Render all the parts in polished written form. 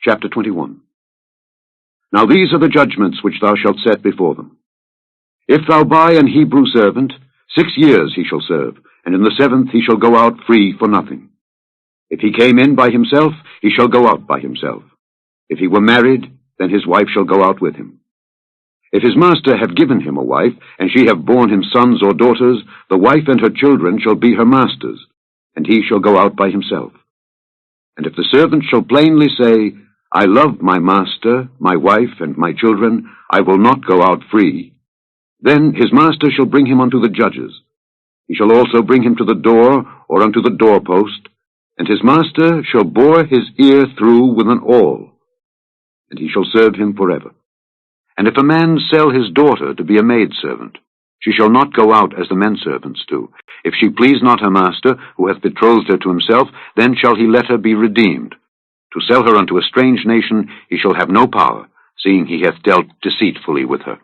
Chapter 21. Now these are the judgments which thou shalt set before them. If thou buy an Hebrew servant, 6 years he shall serve, and in the 7th he shall go out free for nothing. If he came in by himself, he shall go out by himself. If he were married, then his wife shall go out with him. If his master have given him a wife, and she have borne him sons or daughters, the wife and her children shall be her master's, and he shall go out by himself. And if the servant shall plainly say, I love my master, my wife, and my children, I will not go out free, then his master shall bring him unto the judges. He shall also bring him to the door, or unto the doorpost, and his master shall bore his ear through with an awl, and he shall serve him forever. And if a man sell his daughter to be a maidservant, she shall not go out as the men servants do. If she please not her master, who hath betrothed her to himself, then shall he let her be redeemed. To sell her unto a strange nation he shall have no power, seeing he hath dealt deceitfully with her.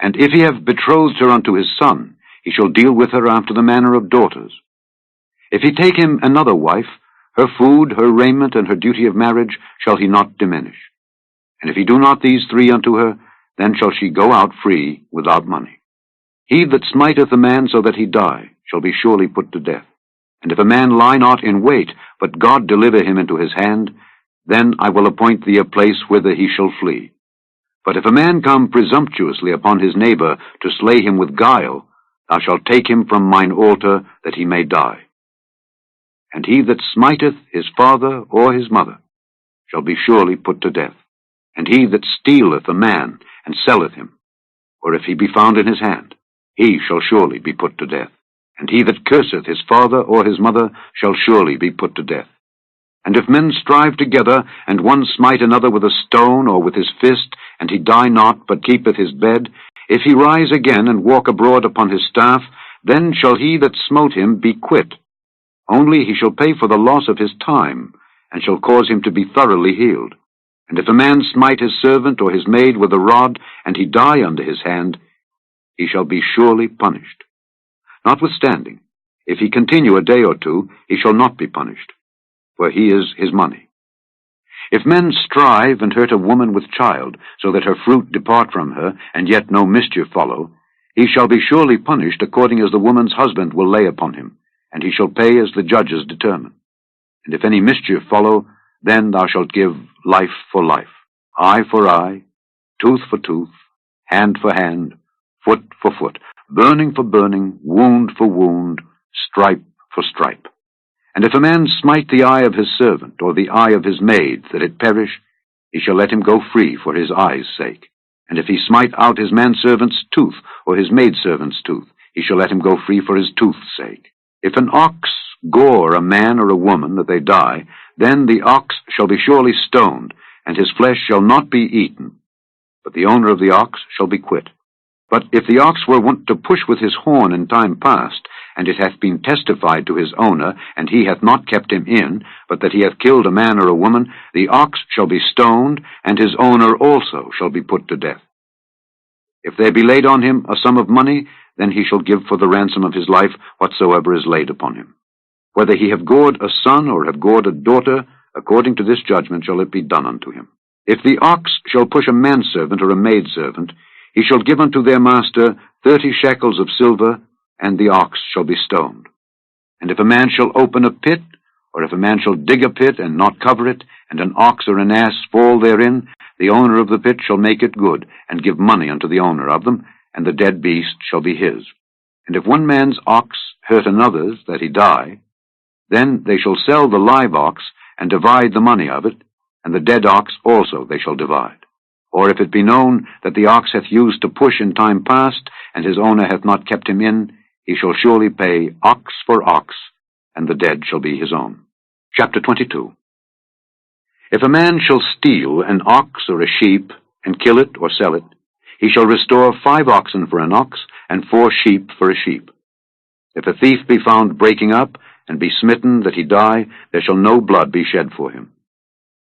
And if he have betrothed her unto his son, he shall deal with her after the manner of daughters. If he take him another wife, her food, her raiment, and her duty of marriage shall he not diminish. And if he do not these 3 unto her, then shall she go out free without money. He that smiteth a man so that he die shall be surely put to death. And if a man lie not in wait, but God deliver him into his hand, then I will appoint thee a place whither he shall flee. But if a man come presumptuously upon his neighbor to slay him with guile, thou shalt take him from mine altar, that he may die. And he that smiteth his father or his mother shall be surely put to death. And he that stealeth a man and selleth him, or if he be found in his hand, he shall surely be put to death. And he that curseth his father or his mother shall surely be put to death. And if men strive together, and one smite another with a stone or with his fist, and he die not, but keepeth his bed, if he rise again and walk abroad upon his staff, then shall he that smote him be quit. Only he shall pay for the loss of his time, and shall cause him to be thoroughly healed. And if a man smite his servant or his maid with a rod, and he die under his hand, he shall be surely punished. Notwithstanding, if he continue a day or 2, he shall not be punished, for he is his money. If men strive and hurt a woman with child, so that her fruit depart from her, and yet no mischief follow, he shall be surely punished according as the woman's husband will lay upon him, and he shall pay as the judges determine. And if any mischief follow, then thou shalt give life for life, eye for eye, tooth for tooth, hand for hand, foot for foot, burning for burning, wound for wound, stripe for stripe. And if a man smite the eye of his servant, or the eye of his maid, that it perish, he shall let him go free for his eye's sake. And if he smite out his manservant's tooth, or his maidservant's tooth, he shall let him go free for his tooth's sake. If an ox gore a man or a woman, that they die, then the ox shall be surely stoned, and his flesh shall not be eaten, but the owner of the ox shall be quit. But if the ox were wont to push with his horn in time past, and it hath been testified to his owner, and he hath not kept him in, but that he hath killed a man or a woman, the ox shall be stoned, and his owner also shall be put to death. If there be laid on him a sum of money, then he shall give for the ransom of his life whatsoever is laid upon him. Whether he have gored a son or have gored a daughter, according to this judgment shall it be done unto him. If the ox shall push a manservant or a maidservant, he shall give unto their master 30 shekels of silver, and the ox shall be stoned. And if a man shall open a pit, or if a man shall dig a pit and not cover it, and an ox or an ass fall therein, the owner of the pit shall make it good, and give money unto the owner of them, and the dead beast shall be his. And if one man's ox hurt another's, that he die, then they shall sell the live ox, and divide the money of it, and the dead ox also they shall divide. Or if it be known that the ox hath used to push in time past, and his owner hath not kept him in, he shall surely pay ox for ox, and the dead shall be his own. Chapter 22. If a man shall steal an ox or a sheep, and kill it or sell it, he shall restore 5 oxen for an ox, and 4 sheep for a sheep. If a thief be found breaking up, and be smitten that he die, there shall no blood be shed for him.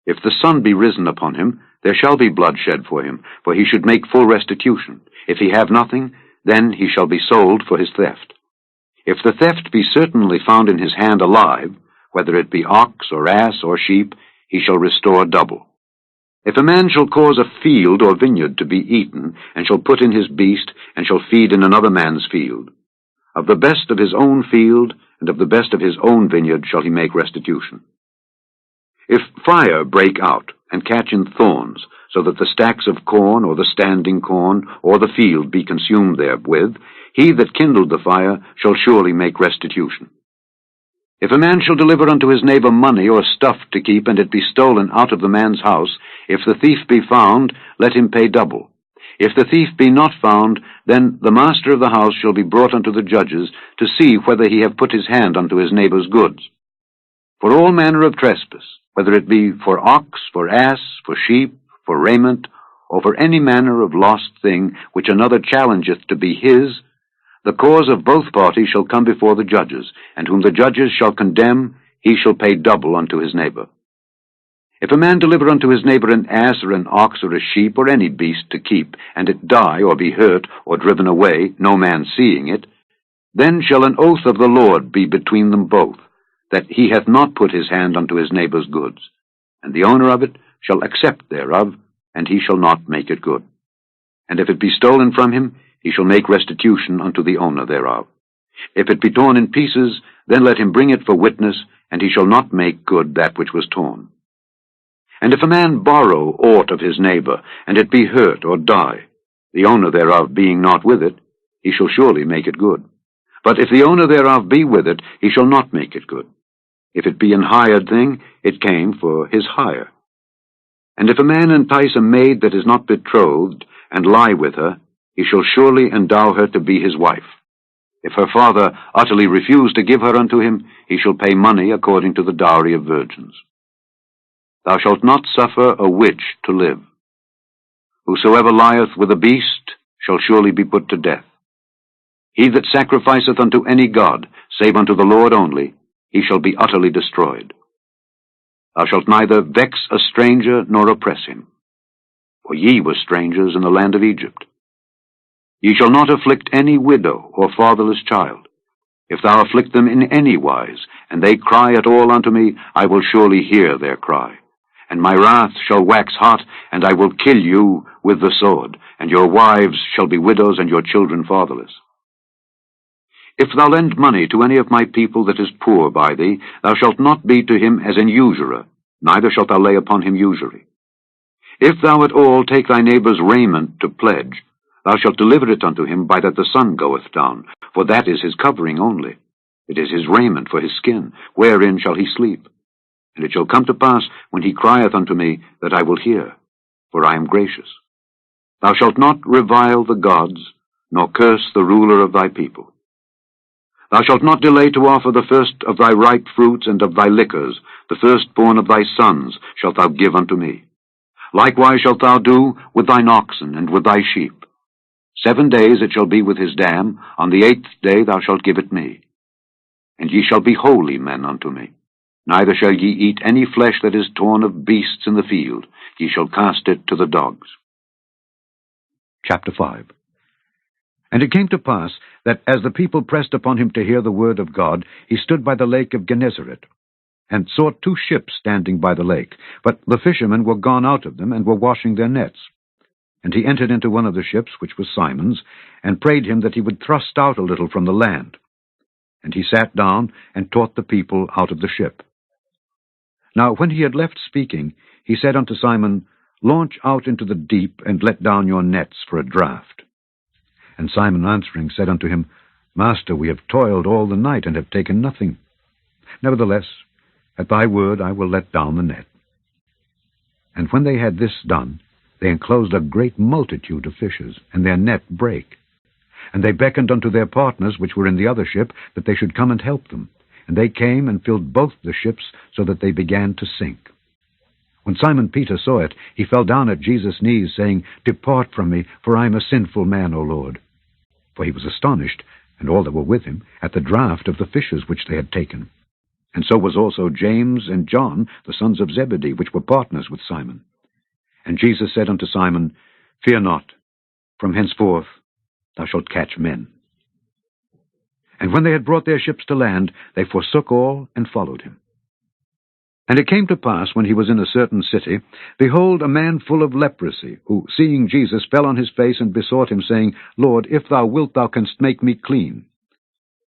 If the sun be risen upon him, there shall be blood shed for him, for he should make full restitution. If he have nothing, then he shall be sold for his theft. If the theft be certainly found in his hand alive, whether it be ox or ass or sheep, he shall restore double. If a man shall cause a field or vineyard to be eaten, and shall put in his beast, and shall feed in another man's field, of the best of his own field and of the best of his own vineyard shall he make restitution. If fire break out and catch in thorns, so that the stacks of corn or the standing corn or the field be consumed therewith, he that kindled the fire shall surely make restitution. If a man shall deliver unto his neighbor money or stuff to keep, and it be stolen out of the man's house, if the thief be found, let him pay double. If the thief be not found, then the master of the house shall be brought unto the judges, to see whether he have put his hand unto his neighbor's goods. For all manner of trespass, whether it be for ox, for ass, for sheep, for raiment, or for any manner of lost thing, which another challengeth to be his, the cause of both parties shall come before the judges, and whom the judges shall condemn, he shall pay double unto his neighbor. If a man deliver unto his neighbor an ass or an ox or a sheep or any beast to keep, and it die or be hurt or driven away, no man seeing it, then shall an oath of the Lord be between them both, that he hath not put his hand unto his neighbor's goods, and the owner of it shall accept thereof, and he shall not make it good. And if it be stolen from him, he shall make restitution unto the owner thereof. If it be torn in pieces, then let him bring it for witness, and he shall not make good that which was torn. And if a man borrow aught of his neighbor, and it be hurt or die, the owner thereof being not with it, he shall surely make it good. But if the owner thereof be with it, he shall not make it good. If it be an hired thing, it came for his hire. And if a man entice a maid that is not betrothed, and lie with her, he shall surely endow her to be his wife. If her father utterly refuse to give her unto him, he shall pay money according to the dowry of virgins. Thou shalt not suffer a witch to live. Whosoever lieth with a beast shall surely be put to death. He that sacrificeth unto any god, save unto the Lord only, he shall be utterly destroyed. Thou shalt neither vex a stranger nor oppress him, for ye were strangers in the land of Egypt. Ye shall not afflict any widow or fatherless child. If thou afflict them in any wise, and they cry at all unto me, I will surely hear their cry. And my wrath shall wax hot, and I will kill you with the sword, and your wives shall be widows, and your children fatherless. If thou lend money to any of my people that is poor by thee, thou shalt not be to him as an usurer, neither shalt thou lay upon him usury. If thou at all take thy neighbor's raiment to pledge, thou shalt deliver it unto him by that the sun goeth down, for that is his covering only. It is his raiment for his skin, wherein shall he sleep. And it shall come to pass, when he crieth unto me, that I will hear, for I am gracious. Thou shalt not revile the gods, nor curse the ruler of thy people. Thou shalt not delay to offer the first of thy ripe fruits and of thy liquors, the firstborn of thy sons shalt thou give unto me. Likewise shalt thou do with thine oxen and with thy sheep. 7 days it shall be with his dam, on the 8th day thou shalt give it me. And ye shall be holy men unto me. Neither shall ye eat any flesh that is torn of beasts in the field. Ye shall cast it to the dogs. Chapter 5. And it came to pass that as the people pressed upon him to hear the word of God, he stood by the lake of Gennesaret, and saw 2 ships standing by the lake. But the fishermen were gone out of them, and were washing their nets. And he entered into one of the ships, which was Simon's, and prayed him that he would thrust out a little from the land. And he sat down, and taught the people out of the ship. Now when he had left speaking, he said unto Simon, Launch out into the deep, and let down your nets for a draught. And Simon answering said unto him, Master, we have toiled all the night, and have taken nothing. Nevertheless, at thy word I will let down the net. And when they had this done, they enclosed a great multitude of fishes, and their net brake. And they beckoned unto their partners, which were in the other ship, that they should come and help them. And they came and filled both the ships, so that they began to sink. When Simon Peter saw it, he fell down at Jesus' knees, saying, Depart from me, for I am a sinful man, O Lord. For he was astonished, and all that were with him, at the draught of the fishes which they had taken. And so was also James and John, the sons of Zebedee, which were partners with Simon. And Jesus said unto Simon, Fear not, from henceforth thou shalt catch men. And when they had brought their ships to land, they forsook all and followed him. And it came to pass, when he was in a certain city, behold, a man full of leprosy, who, seeing Jesus, fell on his face and besought him, saying, Lord, if thou wilt, thou canst make me clean.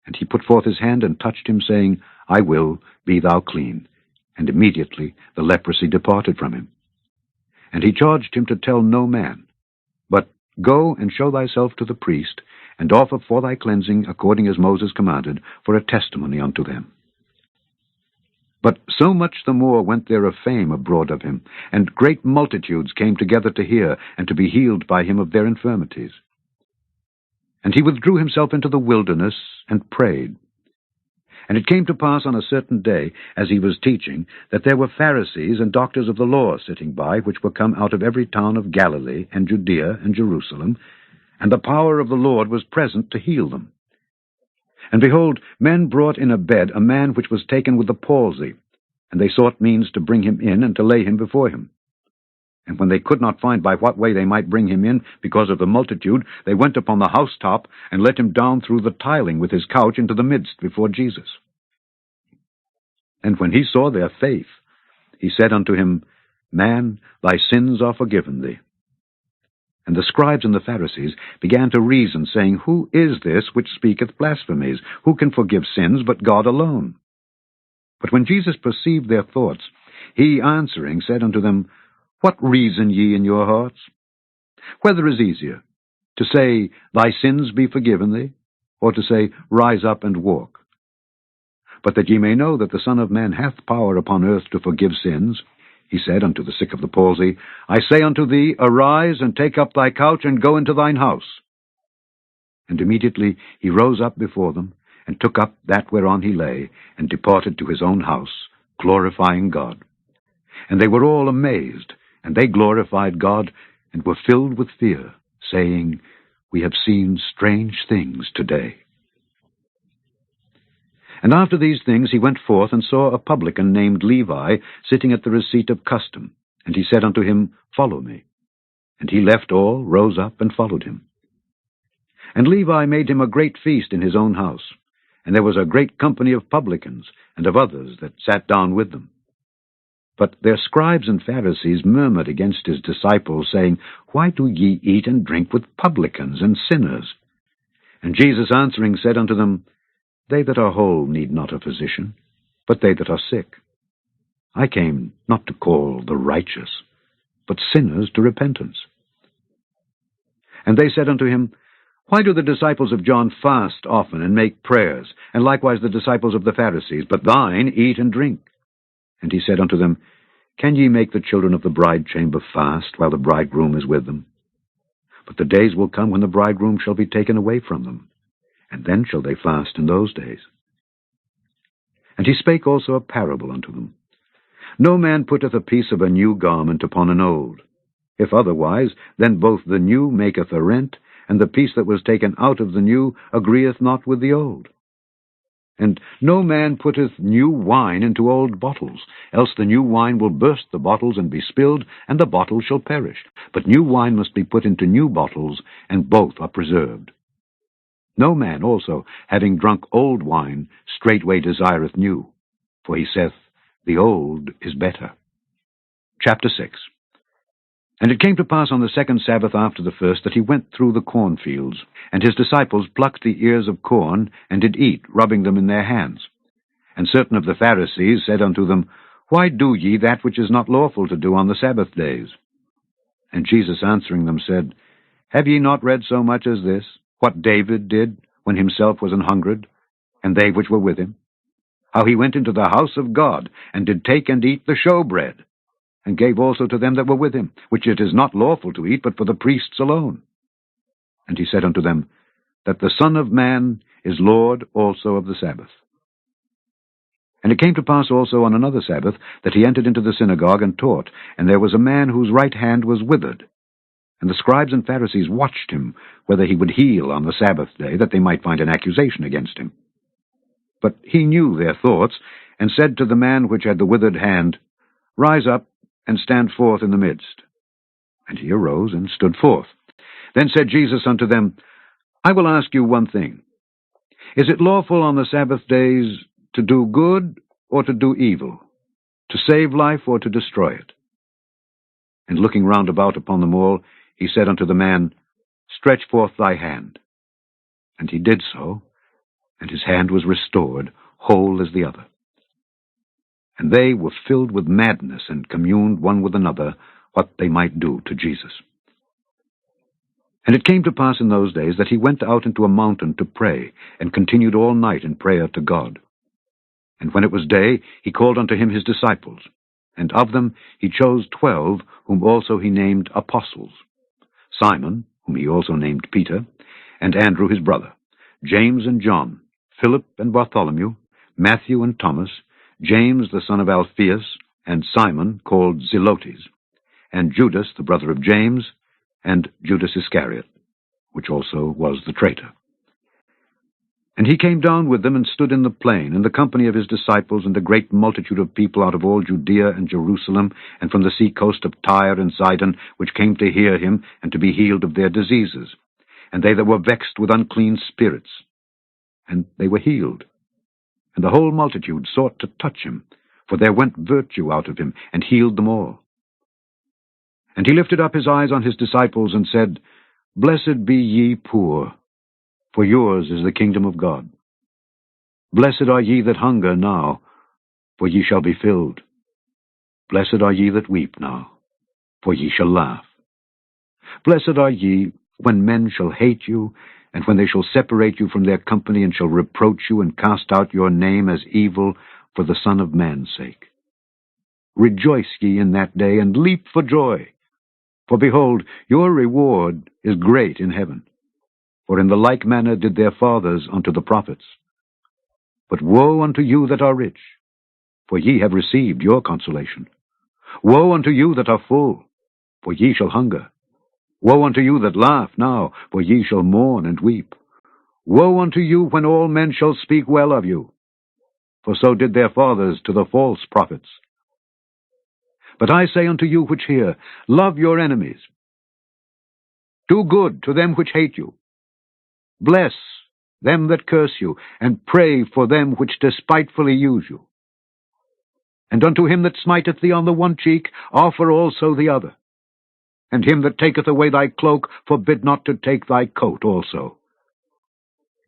And he put forth his hand and touched him, saying, I will, be thou clean. And immediately the leprosy departed from him. And he charged him to tell no man, but go and show thyself to the priest, and offer for thy cleansing, according as Moses commanded, for a testimony unto them. But so much the more went there a fame abroad of him, and great multitudes came together to hear, and to be healed by him of their infirmities. And he withdrew himself into the wilderness, and prayed. And it came to pass on a certain day, as he was teaching, that there were Pharisees and doctors of the law sitting by, which were come out of every town of Galilee, and Judea, and Jerusalem, and the power of the Lord was present to heal them. And behold, men brought in a bed a man which was taken with the palsy, and they sought means to bring him in, and to lay him before him. And when they could not find by what way they might bring him in, because of the multitude, they went upon the housetop, and let him down through the tiling with his couch into the midst before Jesus. And when he saw their faith, he said unto him, Man, thy sins are forgiven thee. And the scribes and the Pharisees began to reason, saying, Who is this which speaketh blasphemies? Who can forgive sins but God alone? But when Jesus perceived their thoughts, he answering said unto them, What reason ye in your hearts? Whether is easier, to say, Thy sins be forgiven thee, or to say, Rise up and walk? But that ye may know that the Son of Man hath power upon earth to forgive sins, he said unto the sick of the palsy, I say unto thee, Arise, and take up thy couch, and go into thine house. And immediately he rose up before them, and took up that whereon he lay, and departed to his own house, glorifying God. And they were all amazed, and they glorified God, and were filled with fear, saying, We have seen strange things today. And after these things he went forth, and saw a publican named Levi sitting at the receipt of custom. And he said unto him, Follow me. And he left all, rose up, and followed him. And Levi made him a great feast in his own house. And there was a great company of publicans, and of others that sat down with them. But their scribes and Pharisees murmured against his disciples, saying, Why do ye eat and drink with publicans and sinners? And Jesus answering said unto them, They that are whole need not a physician, but they that are sick. I came not to call the righteous, but sinners to repentance. And they said unto him, Why do the disciples of John fast often and make prayers, and likewise the disciples of the Pharisees, but thine eat and drink? And he said unto them, Can ye make the children of the bride chamber fast, while the bridegroom is with them? But the days will come when the bridegroom shall be taken away from them, and then shall they fast in those days. And he spake also a parable unto them. No man putteth a piece of a new garment upon an old. If otherwise, then both the new maketh a rent, and the piece that was taken out of the new agreeth not with the old. And no man putteth new wine into old bottles, else the new wine will burst the bottles and be spilled, and the bottles shall perish. But new wine must be put into new bottles, and both are preserved. No man also, having drunk old wine, straightway desireth new, for he saith, The old is better. Chapter 6. And it came to pass on the second Sabbath after the first, that he went through the cornfields, and his disciples plucked the ears of corn, and did eat, rubbing them in their hands. And certain of the Pharisees said unto them, Why do ye that which is not lawful to do on the Sabbath days? And Jesus answering them said, Have ye not read so much as this, what David did when himself was an hungered, and they which were with him? How he went into the house of God, and did take and eat the showbread, and gave also to them that were with him, which it is not lawful to eat, but for the priests alone. And he said unto them, That the Son of Man is Lord also of the Sabbath. And it came to pass also on another Sabbath, that he entered into the synagogue and taught, and there was a man whose right hand was withered. And the scribes and Pharisees watched him, whether he would heal on the Sabbath day, that they might find an accusation against him. But he knew their thoughts, and said to the man which had the withered hand, Rise up, and stand forth in the midst. And he arose and stood forth. Then said Jesus unto them, I will ask you one thing. Is it lawful on the Sabbath days to do good or to do evil, to save life or to destroy it? And looking round about upon them all, he said unto the man, Stretch forth thy hand. And he did so, and his hand was restored, whole as the other. And they were filled with madness, and communed one with another what they might do to Jesus. And it came to pass in those days that he went out into a mountain to pray, and continued all night in prayer to God. And when it was day, he called unto him his disciples, and of them he chose 12, whom also he named apostles: Simon, whom he also named Peter, and Andrew his brother, James and John, Philip and Bartholomew, Matthew and Thomas, James the son of Alphaeus, and Simon called Zelotes, and Judas the brother of James, and Judas Iscariot, which also was the traitor. And he came down with them and stood in the plain, in the company of his disciples, and a great multitude of people out of all Judea and Jerusalem, and from the sea coast of Tyre and Sidon, which came to hear him, and to be healed of their diseases, and they that were vexed with unclean spirits. And they were healed. And the whole multitude sought to touch him, for there went virtue out of him, and healed them all. And he lifted up his eyes on his disciples, and said, Blessed be ye poor, for yours is the kingdom of God. Blessed are ye that hunger now, for ye shall be filled. Blessed are ye that weep now, for ye shall laugh. Blessed are ye when men shall hate you, and when they shall separate you from their company, and shall reproach you, and cast out your name as evil for the Son of Man's sake. Rejoice ye in that day, and leap for joy. For behold, your reward is great in heaven. For in the like manner did their fathers unto the prophets. But woe unto you that are rich, for ye have received your consolation. Woe unto you that are full, for ye shall hunger. Woe unto you that laugh now, for ye shall mourn and weep. Woe unto you when all men shall speak well of you, for so did their fathers to the false prophets. But I say unto you which hear, love your enemies. Do good to them which hate you. Bless them that curse you, and pray for them which despitefully use you. And unto him that smiteth thee on the one cheek, offer also the other. And him that taketh away thy cloak, forbid not to take thy coat also.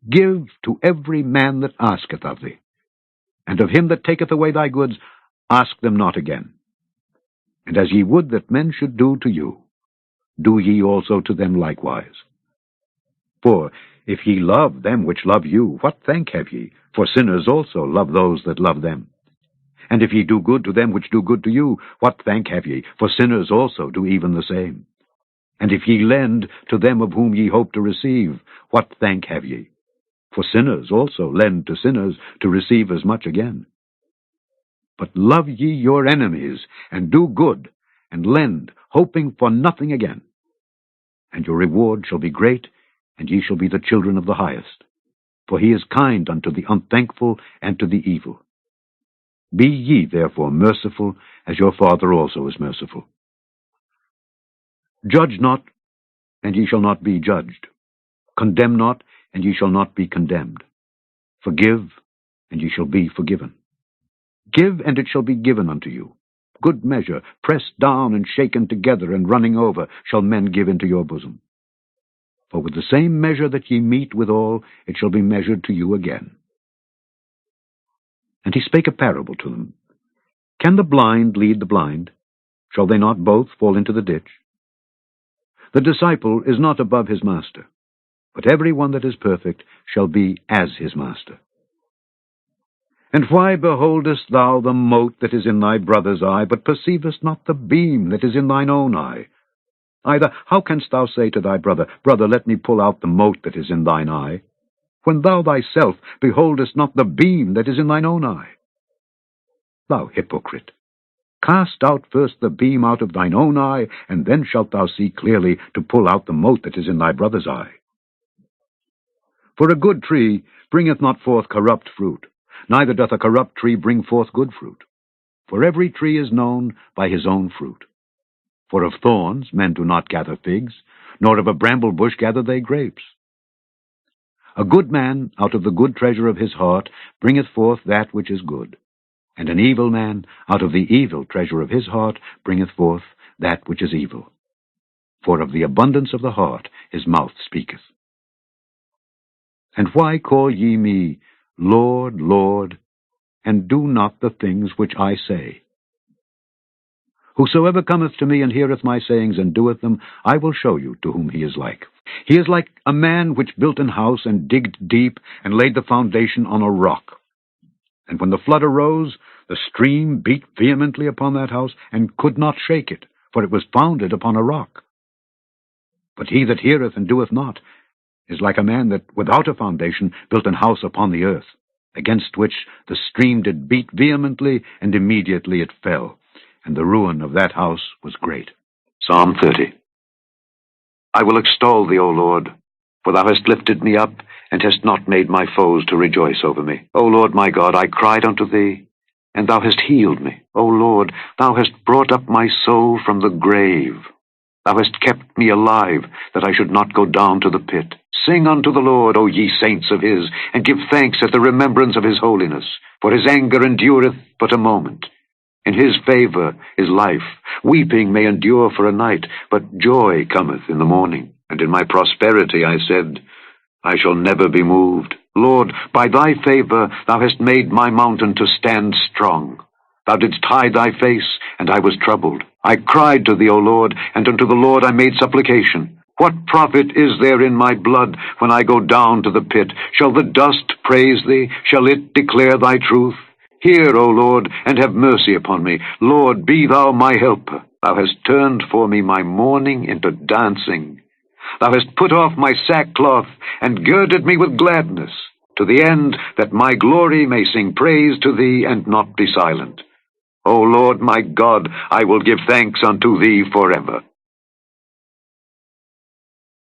Give to every man that asketh of thee, and of him that taketh away thy goods, ask them not again. And as ye would that men should do to you, do ye also to them likewise. For if ye love them which love you, what thank have ye? For sinners also love those that love them. And if ye do good to them which do good to you, what thank have ye? For sinners also do even the same. And if ye lend to them of whom ye hope to receive, what thank have ye? For sinners also lend to sinners to receive as much again. But love ye your enemies, and do good, and lend, hoping for nothing again. And your reward shall be great, and ye shall be the children of the highest. For he is kind unto the unthankful and to the evil. Be ye therefore merciful, as your Father also is merciful. Judge not, and ye shall not be judged. Condemn not, and ye shall not be condemned. Forgive, and ye shall be forgiven. Give, and it shall be given unto you. Good measure, pressed down and shaken together and running over, shall men give into your bosom. For with the same measure that ye mete withal, it shall be measured to you again. And he spake a parable to them. Can the blind lead the blind? Shall they not both fall into the ditch? The disciple is not above his master, but every one that is perfect shall be as his master. And why beholdest thou the mote that is in thy brother's eye, but perceivest not the beam that is in thine own eye? Either how canst thou say to thy brother, Brother, let me pull out the mote that is in thine eye, when thou thyself beholdest not the beam that is in thine own eye? Thou hypocrite, cast out first the beam out of thine own eye, and then shalt thou see clearly to pull out the mote that is in thy brother's eye. For a good tree bringeth not forth corrupt fruit, neither doth a corrupt tree bring forth good fruit. For every tree is known by his own fruit. For of thorns men do not gather figs, nor of a bramble bush gather they grapes. A good man out of the good treasure of his heart bringeth forth that which is good, And an evil man out of the evil treasure of his heart bringeth forth that which is evil. For of the abundance of the heart his mouth speaketh. And why call ye me, Lord, Lord, and do not the things which I say? Whosoever cometh to me and heareth my sayings and doeth them, I will show you to whom he is like. He is like a man which built an house and digged deep and laid the foundation on a rock. And when the flood arose, the stream beat vehemently upon that house and could not shake it, for it was founded upon a rock. But he that heareth and doeth not is like a man that without a foundation built an house upon the earth, against which the stream did beat vehemently, and immediately it fell, and the ruin of that house was great. Psalm 30. I will extol thee, O Lord, for thou hast lifted me up, and hast not made my foes to rejoice over me. O Lord my God, I cried unto thee, and thou hast healed me. O Lord, thou hast brought up my soul from the grave. Thou hast kept me alive, that I should not go down to the pit. Sing unto the Lord, O ye saints of his, and give thanks at the remembrance of his holiness. For his anger endureth but a moment. In his favor is life. Weeping may endure for a night, but joy cometh in the morning. And in my prosperity I said, I shall never be moved. Lord, by thy favor thou hast made my mountain to stand strong. Thou didst hide thy face, and I was troubled. I cried to thee, O Lord, and unto the Lord I made supplication. What profit is there in my blood when I go down to the pit? Shall the dust praise thee? Shall it declare thy truth? Hear, O Lord, and have mercy upon me. Lord, be thou my helper. Thou hast turned for me my mourning into dancing. Thou hast put off my sackcloth, and girded me with gladness, to the end that my glory may sing praise to thee, and not be silent. O Lord my God, I will give thanks unto thee forever.